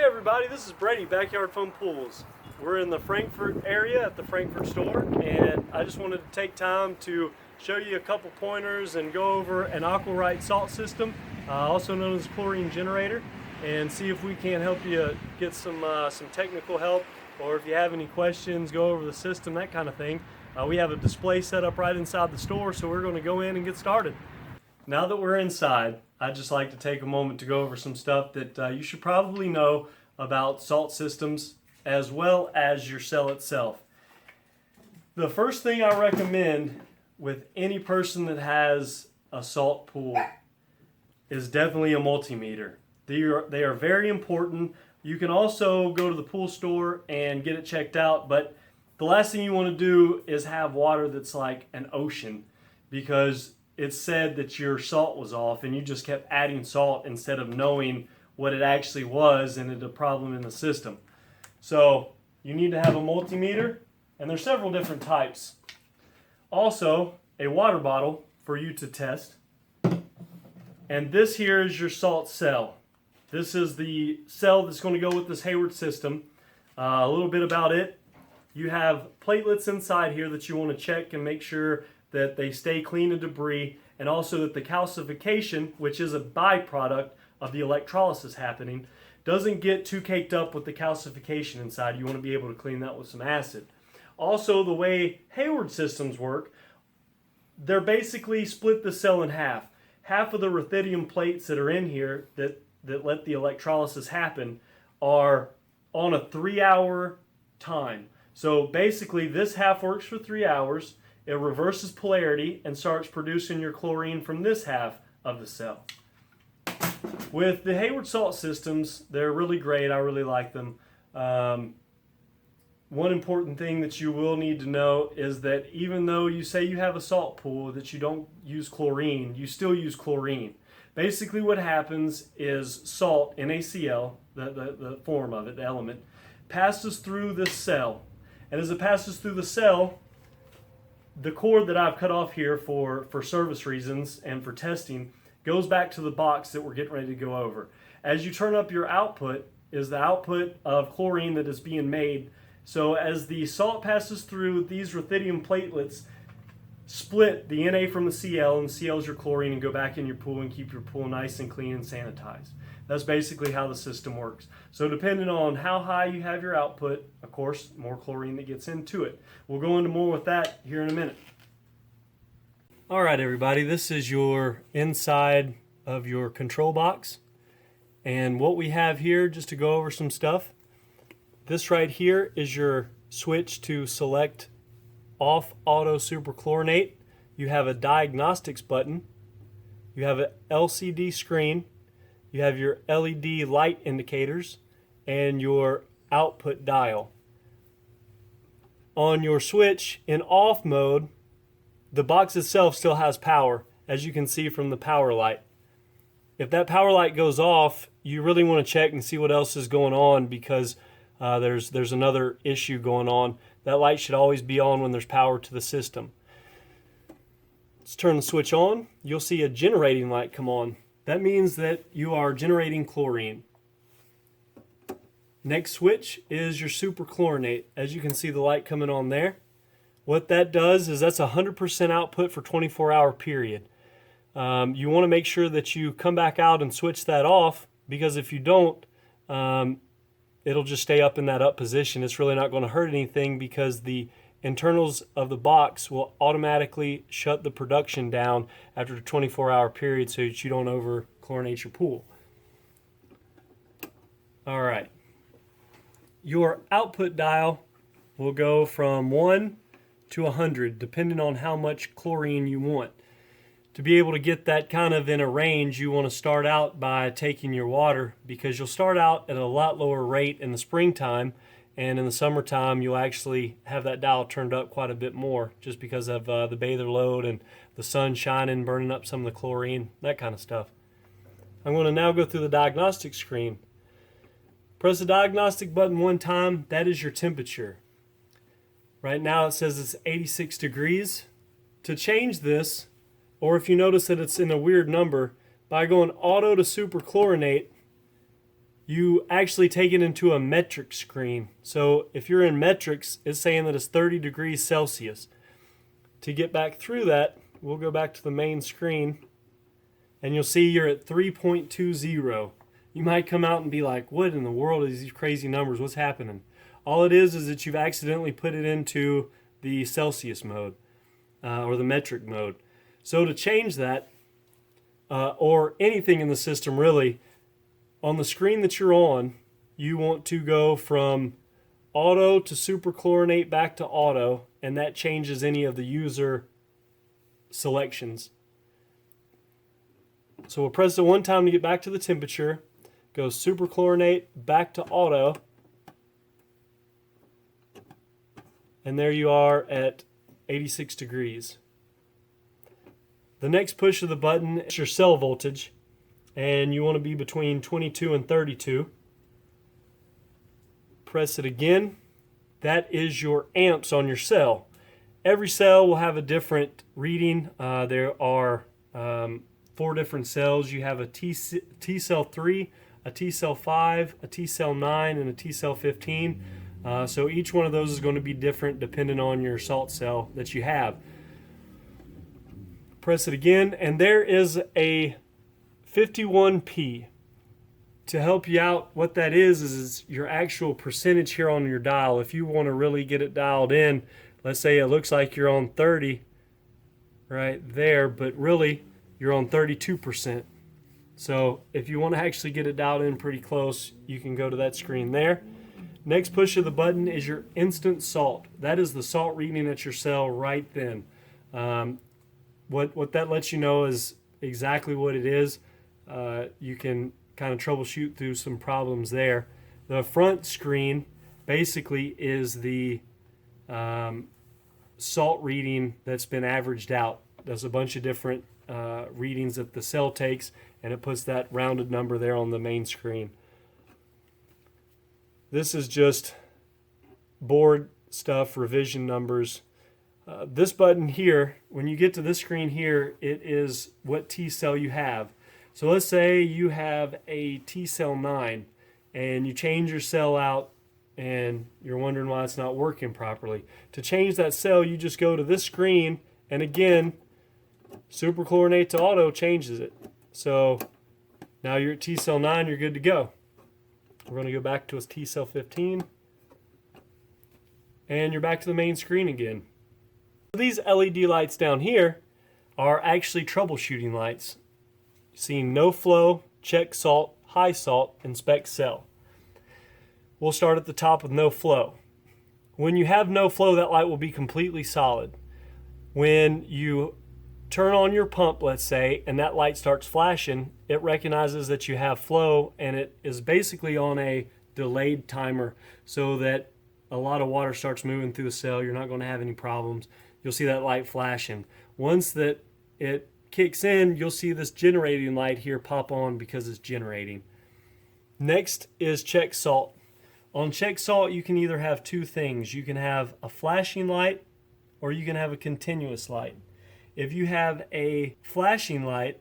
everybody, this is Brady, Backyard Fun Pools. We're in the Frankfort area at the Frankfort store, and I just wanted to take time to show you a couple pointers and go over an Aqua Rite salt system, also known as chlorine generator, and see if we can help you get some technical help, or if you have any questions, go over the system, that kind of thing. We have a display set up right inside the store, so we're going to go in and get started. Now that we're inside, I'd just like to take a moment to go over some stuff that you should probably know about salt systems as well as your cell itself. The first thing I recommend with any person that has a salt pool is definitely a multimeter. They are very important. You can also go to the pool store and get it checked out, but the last thing you want to do is have water that's like an ocean, because it's said that your salt was off and you just kept adding salt instead of knowing what it actually was, and it's a problem in the system. So you need to have a multimeter, and there's several different types. Also, a water bottle for you to test. And this here is your salt cell. This is the cell that's going to go with this Hayward system. A little bit about it. You have platelets inside here that you want to check and make sure that they stay clean of debris, and also that the calcification, which is a byproduct of the electrolysis happening, doesn't get too caked up with the calcification inside. You want to be able to clean that with some acid. Also, the way Hayward systems work, they're basically split the cell in half. Half of the ruthenium plates that are in here that let the electrolysis happen are on a 3-hour time. So basically this half works for 3 hours. It reverses polarity and starts producing your chlorine from this half of the cell. With the Hayward salt systems, they're really great. I really like them. One important thing that you will need to know is that even though you say you have a salt pool, that you don't use chlorine, you still use chlorine. Basically what happens is salt, NaCl, the form of it, the element, passes through this cell. And as it passes through the cell, the cord that I've cut off here for service reasons and for testing goes back to the box that we're getting ready to go over. As you turn up your output is the output of chlorine that is being made. So as the salt passes through, these ruthenium platelets split the Na from the Cl, and Cl is your chlorine, and go back in your pool and keep your pool nice and clean and sanitized. That's basically how the system works. So depending on how high you have your output, of course, more chlorine that gets into it. We'll go into more with that here in a minute. All right, everybody, this is your inside of your control box. And what we have here, just to go over some stuff, this right here is your switch to select off auto superchlorinate. You have a diagnostics button. You have an LCD screen. You have your LED light indicators and your output dial. On your switch in off mode, the box itself still has power, as you can see from the power light. If that power light goes off, you really want to check and see what else is going on, because there's another issue going on. That light should always be on when there's power to the system. Let's turn the switch on. You'll see a generating light come on. That means that you are generating chlorine. Next switch is your superchlorinate. As you can see the light coming on there. What that does is that's 100% output for 24-hour period. You want to make sure that you come back out and switch that off, because if you don't, it'll just stay up in that up position. It's really not going to hurt anything, because the internals of the box will automatically shut the production down after a 24-hour period, so that you don't over chlorinate your pool. All right. Your output dial will go from 1 to 100, depending on how much chlorine you want. To be able to get that kind of in a range, you want to start out by taking your water, because you'll start out at a lot lower rate in the springtime, and in the summertime you'll actually have that dial turned up quite a bit more, just because of the bather load and the sun shining, burning up some of the chlorine, that kind of stuff. I'm going to now go through the diagnostic screen. Press the diagnostic button one time. That is your temperature. Right now it says it's 86 degrees. To change this, or if you notice that it's in a weird number, by going auto to superchlorinate, you actually take it into a metric screen. So if you're in metrics, it's saying that it's 30 degrees Celsius. To get back through that, we'll go back to the main screen, and you'll see you're at 3.20. You might come out and be like, what in the world is these crazy numbers? What's happening? All it is that you've accidentally put it into the Celsius mode or the metric mode. So to change that, or anything in the system really, on the screen that you're on, you want to go from auto to super chlorinate back to auto, and that changes any of the user selections. So we'll press it one time to get back to the temperature, go super chlorinate back to auto, and there you are at 86 degrees. The next push of the button is your cell voltage, and you want to be between 22 and 32. Press it again. That is your amps on your cell. Every cell will have a different reading. There are 4 different cells. You have a T cell 3, a T cell 5, a T cell 9, and a T cell 15. So each one of those is going to be different depending on your salt cell that you have. Press it again, and there is a 51P. To help you out, what that is your actual percentage here on your dial. If you want to really get it dialed in, let's say it looks like you're on 30 right there, but really you're on 32%. So if you want to actually get it dialed in pretty close, you can go to that screen there. Next push of the button is your instant salt. That is the salt reading at your cell right then. What that lets you know is exactly what it is. You can kind of troubleshoot through some problems there. The front screen basically is the salt reading that's been averaged out. There's a bunch of different readings that the cell takes, and it puts that rounded number there on the main screen. This is just board stuff, revision numbers. This button here, when you get to this screen here, it is what T cell you have. So let's say you have a T cell 9 and you change your cell out and you're wondering why it's not working properly. To change that cell, you just go to this screen, and again, super chlorinate to auto changes it. So now you're at T cell 9, you're good to go. We're going to go back to a T cell 15, and you're back to the main screen again. These LED lights down here are actually troubleshooting lights. Seeing no flow, check salt, high salt, inspect cell. We'll start at the top with no flow. When you have no flow, that light will be completely solid. When you turn on your pump, let's say, and that light starts flashing, it recognizes that you have flow, and it is basically on a delayed timer so that a lot of water starts moving through the cell. You're not going to have any problems. You'll see that light flashing. Once that it kicks in, you'll see this generating light here pop on because it's generating. Next is check salt. On check salt, you can either have 2 things. You can have a flashing light or you can have a continuous light. If you have a flashing light,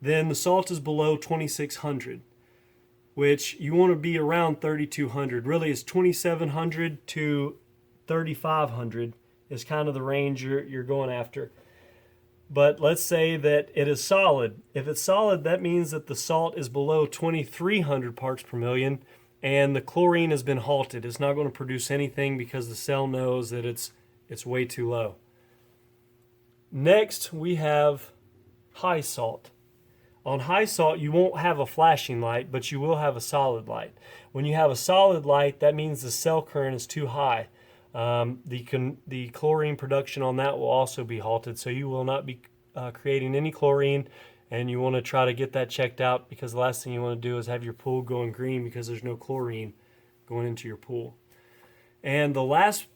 then the salt is below 2600, which you want to be around 3200. Really, it's 2700 to 3500 is kind of the range you're going after. But let's say that it is solid. If it's solid, that means that the salt is below 2300 parts per million, and the chlorine has been halted. It's not going to produce anything because the cell knows that it's way too low. Next, we have high salt. On high salt, you won't have a flashing light, but you will have a solid light. When you have a solid light, that means the cell current is too high. The chlorine production on that will also be halted, so you will not be creating any chlorine, and you want to try to get that checked out, because the last thing you want to do is have your pool going green because there's no chlorine going into your pool. And the last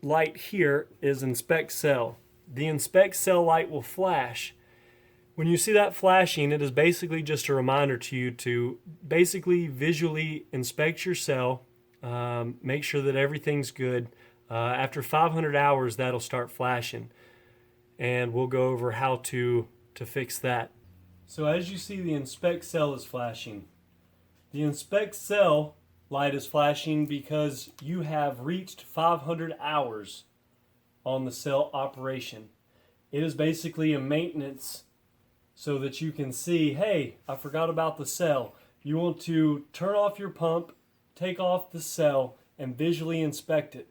light here is inspect cell. The inspect cell light will flash. When you see that flashing, it is basically just a reminder to you to basically visually inspect your cell, make sure that everything's good. After 500 hours, that'll start flashing, and we'll go over how to fix that. So as you see, the inspect cell is flashing. The inspect cell light is flashing because you have reached 500 hours on the cell operation. It is basically a maintenance so that you can see, hey, I forgot about the cell. You want to turn off your pump, take off the cell, and visually inspect it.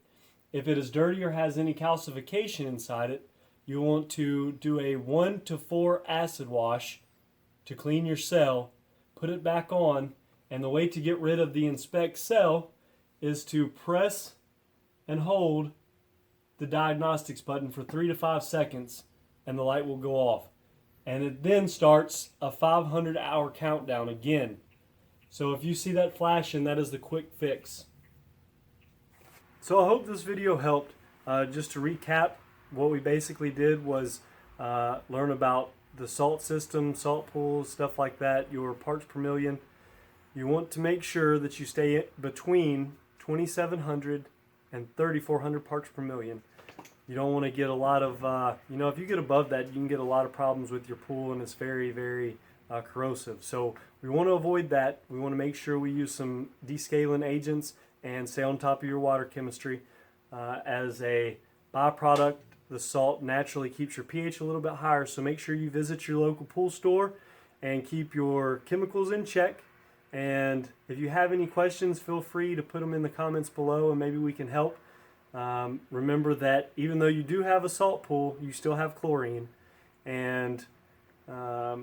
If it is dirty or has any calcification inside it, you want to do a 1 to 4 acid wash to clean your cell, put it back on, and the way to get rid of the inspect cell is to press and hold the diagnostics button for 3 to 5 seconds and the light will go off. And it then starts a 500-hour countdown again. So if you see that flashing, that is the quick fix. So I hope this video helped. Just to recap, what we basically did was learn about the salt system, salt pools, stuff like that, your parts per million. You want to make sure that you stay between 2,700 and 3,400 parts per million. You don't want to get a lot of, if you get above that, you can get a lot of problems with your pool, and it's very, very corrosive. So we want to avoid that. We want to make sure we use some descaling agents and stay on top of your water chemistry. As a byproduct, the salt naturally keeps your pH a little bit higher, so make sure you visit your local pool store and keep your chemicals in check. And if you have any questions, feel free to put them in the comments below and maybe we can help. Remember that even though you do have a salt pool, you still have chlorine, and that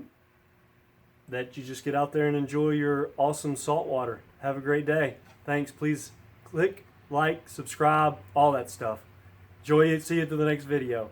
you just get out there and enjoy your awesome salt water. Have a great day. Thanks. Please click, like, subscribe, all that stuff. Enjoy it. See you to the next video.